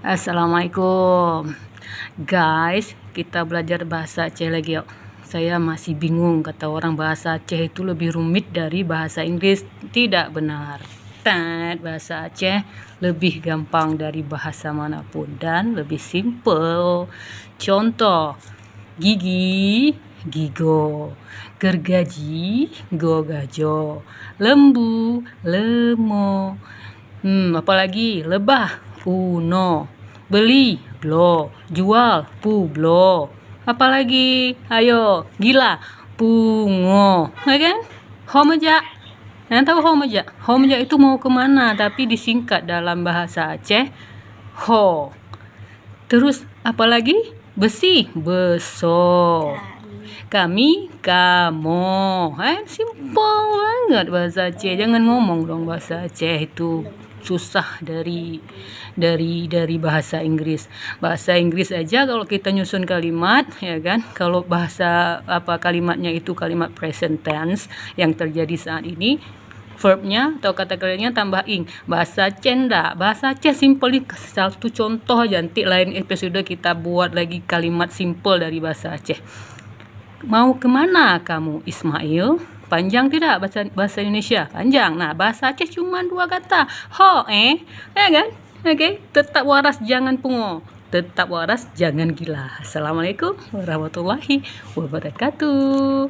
Assalamualaikum guys, kita belajar bahasa Aceh lagi yuk. Saya masih bingung, kata orang bahasa Aceh itu lebih rumit dari bahasa Inggris. Tidak benar. Bahasa Aceh lebih gampang dari bahasa manapun dan lebih simple. Contoh, gigi, gigo, gergaji, gogajo, lembu, lemo. Apalagi lebah, uno, beli, blo, jual, publo. Apalagi, ayo, gila, pungo, ya kan? Homeja. Yang tahu homeja? Homeja itu mau kemana, tapi disingkat dalam bahasa Aceh, ho. Terus apalagi? Besi, beso. Kami, kamu. Simple banget bahasa Aceh. Jangan ngomong dong bahasa Aceh itu susah dari bahasa Inggris. Bahasa Inggris aja kalau kita nyusun kalimat, ya kan? Kalau bahasa kalimatnya itu kalimat present tense yang terjadi saat ini, verbnya atau kata kerjanya tambah ing. Bahasa Aceh enggak. Bahasa Aceh simple nih. Satu contoh aja, nanti lain episode kita buat lagi kalimat simple dari bahasa Aceh. Mau kemana kamu, Ismail? Panjang tidak bahasa Indonesia? Panjang. Nah, bahasa Aceh cuma 2 kata. Ho, ya kan? Oke, tetap waras jangan pungo. Tetap waras jangan gila. Assalamualaikum warahmatullahi wabarakatuh.